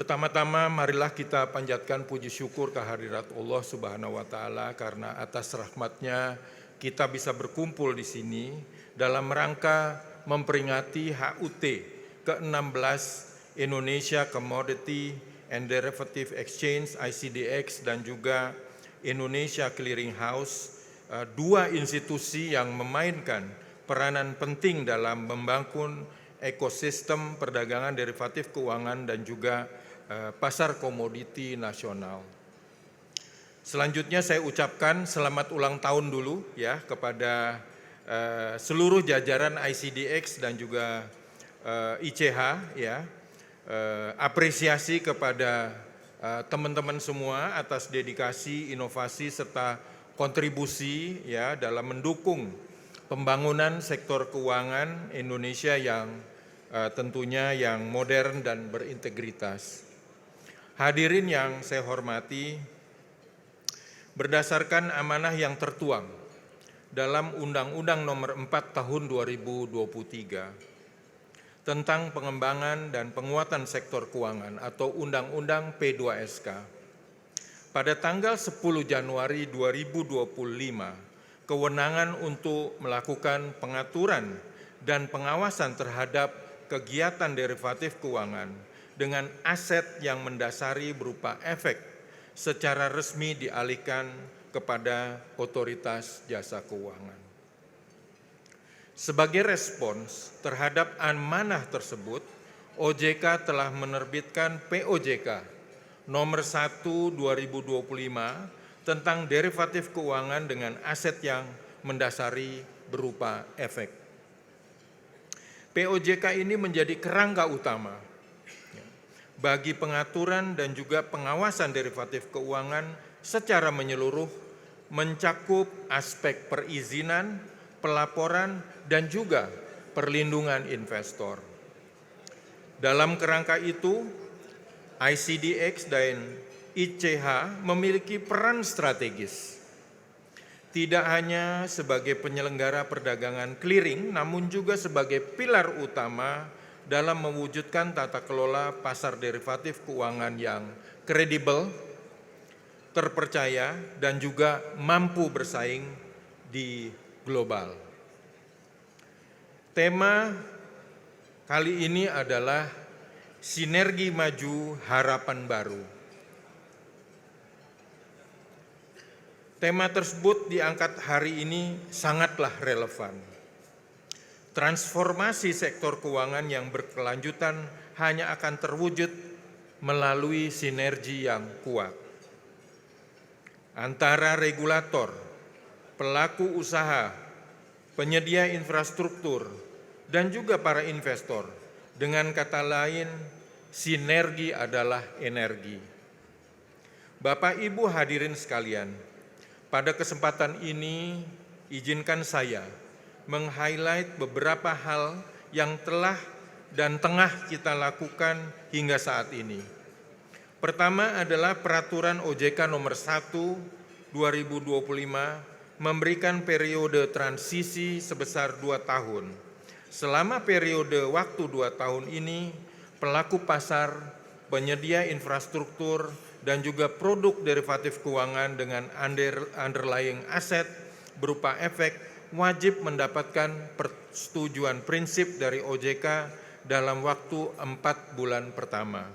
Pertama-tama marilah kita panjatkan puji syukur kehadirat Allah Subhanahu wa Ta'ala karena atas rahmat-Nya kita bisa berkumpul di sini dalam rangka memperingati HUT ke-16 Indonesia Commodity and Derivative Exchange ICDX dan juga Indonesia Clearing House, dua institusi yang memainkan peranan penting dalam membangun ekosistem perdagangan derivatif keuangan dan juga pasar komoditi nasional. Selanjutnya saya ucapkan selamat ulang tahun dulu ya kepada seluruh jajaran ICDX dan juga ICH ya. Apresiasi kepada teman-teman semua atas dedikasi, inovasi serta kontribusi ya dalam mendukung pembangunan sektor keuangan Indonesia yang tentunya yang modern dan berintegritas. Hadirin yang saya hormati, berdasarkan amanah yang tertuang dalam Undang-Undang Nomor 4 Tahun 2023 tentang pengembangan dan penguatan sektor keuangan atau Undang-Undang P2SK, pada tanggal 10 Januari 2025, kewenangan untuk melakukan pengaturan dan pengawasan terhadap kegiatan derivatif keuangan dengan aset yang mendasari berupa efek secara resmi dialihkan kepada Otoritas Jasa Keuangan. Sebagai respons terhadap amanah tersebut, OJK telah menerbitkan POJK nomor 1 2025 tentang derivatif keuangan dengan aset yang mendasari berupa efek. POJK ini menjadi kerangka utama bagi pengaturan dan juga pengawasan derivatif keuangan secara menyeluruh, mencakup aspek perizinan, pelaporan, dan juga perlindungan investor. Dalam kerangka itu, ICDX dan ICH memiliki peran strategis, tidak hanya sebagai penyelenggara perdagangan clearing, namun juga sebagai pilar utama dalam mewujudkan tata kelola pasar derivatif keuangan yang kredibel, terpercaya, dan juga mampu bersaing di global. Tema kali ini adalah Sinergi Maju Harapan Baru. Tema tersebut diangkat hari ini sangatlah relevan. Transformasi sektor keuangan yang berkelanjutan hanya akan terwujud melalui sinergi yang kuat antara regulator, pelaku usaha, penyedia infrastruktur, dan juga para investor. Dengan kata lain, sinergi adalah energi. Bapak Ibu hadirin sekalian, pada kesempatan ini izinkan saya meng-highlight beberapa hal yang telah dan tengah kita lakukan hingga saat ini. Pertama adalah Peraturan OJK Nomor 1 2025 memberikan periode transisi sebesar 2 tahun. Selama periode waktu 2 tahun ini, pelaku pasar, penyedia infrastruktur, dan juga produk derivatif keuangan dengan underlying aset berupa efek wajib mendapatkan persetujuan prinsip dari OJK dalam waktu 4 bulan pertama.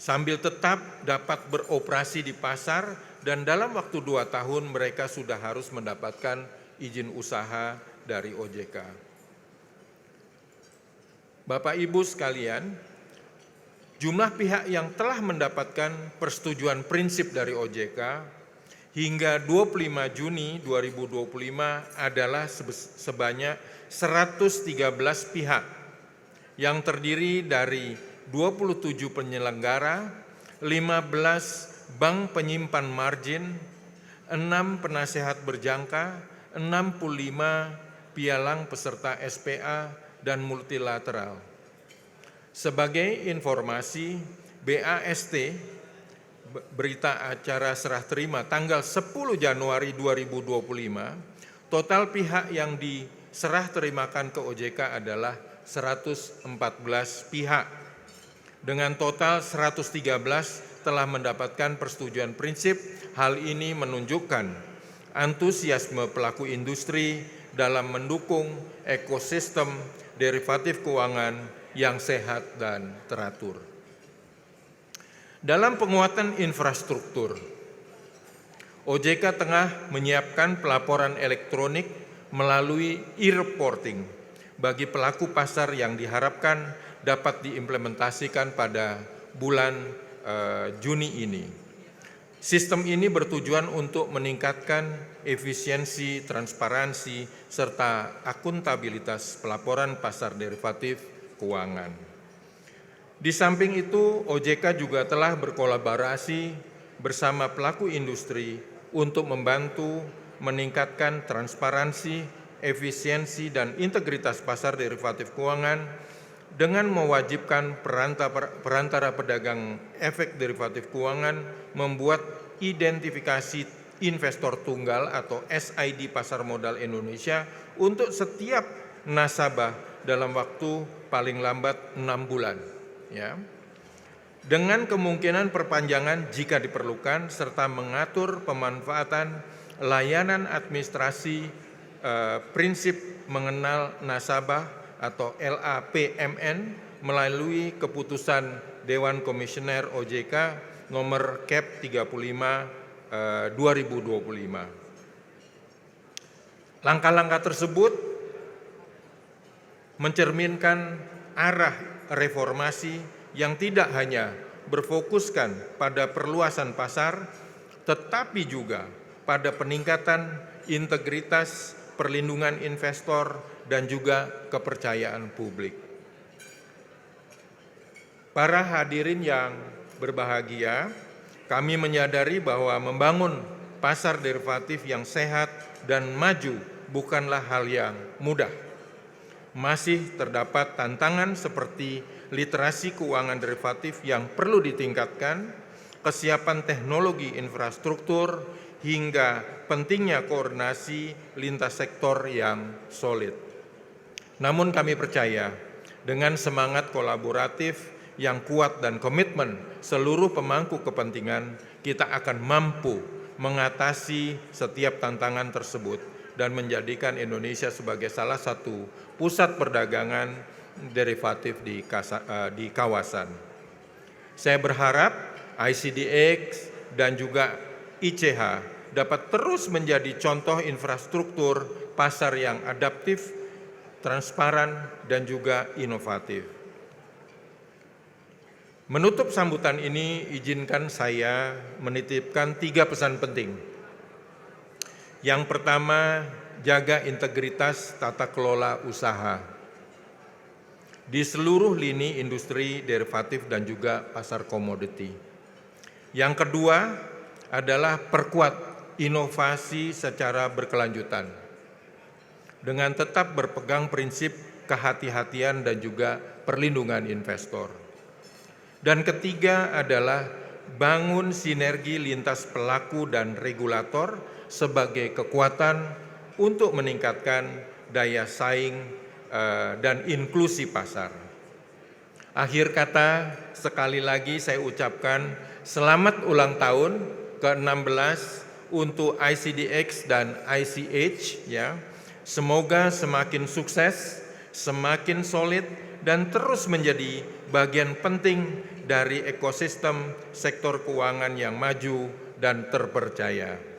Sambil tetap dapat beroperasi di pasar dan dalam waktu 2 tahun mereka sudah harus mendapatkan izin usaha dari OJK. Bapak Ibu sekalian, jumlah pihak yang telah mendapatkan persetujuan prinsip dari OJK hingga 25 Juni 2025 adalah sebanyak 113 pihak yang terdiri dari 27 penyelenggara, 15 bank penyimpan margin, 6 penasehat berjangka, 65 pialang peserta SPA, dan multilateral. Sebagai informasi, BAST berita acara serah terima tanggal 10 Januari 2025, total pihak yang diserah terimakan ke OJK adalah 114 pihak. Dengan total 113 telah mendapatkan persetujuan prinsip. Hal ini menunjukkan antusiasme pelaku industri dalam mendukung ekosistem derivatif keuangan yang sehat dan teratur. Dalam penguatan infrastruktur, OJK tengah menyiapkan pelaporan elektronik melalui e-reporting bagi pelaku pasar yang diharapkan dapat diimplementasikan pada bulan Juni ini. Sistem ini bertujuan untuk meningkatkan efisiensi, transparansi, serta akuntabilitas pelaporan pasar derivatif keuangan. Di samping itu, OJK juga telah berkolaborasi bersama pelaku industri untuk membantu meningkatkan transparansi, efisiensi, dan integritas pasar derivatif keuangan dengan mewajibkan perantara pedagang efek derivatif keuangan membuat identifikasi investor tunggal atau SID pasar modal Indonesia untuk setiap nasabah dalam waktu paling lambat 6 bulan. Ya. Dengan kemungkinan perpanjangan jika diperlukan, serta mengatur pemanfaatan layanan administrasi prinsip mengenal nasabah atau LAPMN melalui keputusan Dewan Komisioner OJK nomor Cap 35 2025. Langkah-langkah tersebut mencerminkan arah reformasi yang tidak hanya berfokuskan pada perluasan pasar, tetapi juga pada peningkatan integritas, perlindungan investor, dan juga kepercayaan publik. Para hadirin yang berbahagia, kami menyadari bahwa membangun pasar derivatif yang sehat dan maju bukanlah hal yang mudah. Masih terdapat tantangan seperti literasi keuangan derivatif yang perlu ditingkatkan, kesiapan teknologi infrastruktur, hingga pentingnya koordinasi lintas sektor yang solid. Namun kami percaya dengan semangat kolaboratif yang kuat dan komitmen seluruh pemangku kepentingan, kita akan mampu mengatasi setiap tantangan tersebut dan menjadikan Indonesia sebagai salah satu pusat perdagangan derivatif di kawasan. Saya berharap ICDX dan juga ICH dapat terus menjadi contoh infrastruktur pasar yang adaptif, transparan, dan juga inovatif. Menutup sambutan ini, izinkan saya menitipkan 3 pesan penting. Yang pertama, jaga integritas tata kelola usaha di seluruh lini industri derivatif dan juga pasar komoditi. Yang kedua adalah perkuat inovasi secara berkelanjutan dengan tetap berpegang prinsip kehati-hatian dan juga perlindungan investor. Dan ketiga adalah bangun sinergi lintas pelaku dan regulator sebagai kekuatan untuk meningkatkan daya saing dan inklusi pasar. Akhir kata, sekali lagi saya ucapkan selamat ulang tahun ke-16 untuk ICDX dan ICH ya. Semoga semakin sukses, semakin solid, dan terus menjadi bagian penting dari ekosistem sektor keuangan yang maju dan terpercaya.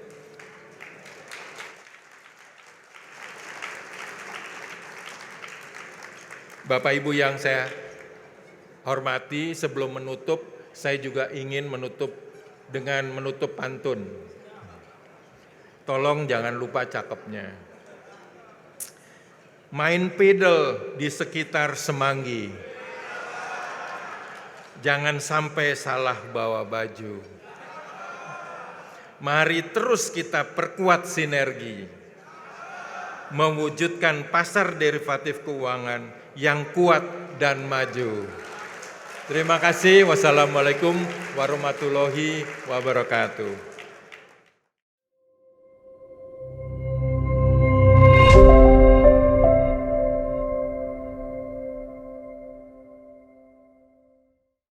Bapak Ibu yang saya hormati, sebelum menutup, saya juga ingin menutup dengan menutup pantun. Tolong jangan lupa cakepnya. Main pedal di sekitar Semanggi. Jangan sampai salah bawa baju. Mari terus kita perkuat sinergi, mewujudkan pasar derivatif keuangan yang kuat dan maju. Terima kasih. Wassalamualaikum warahmatullahi wabarakatuh.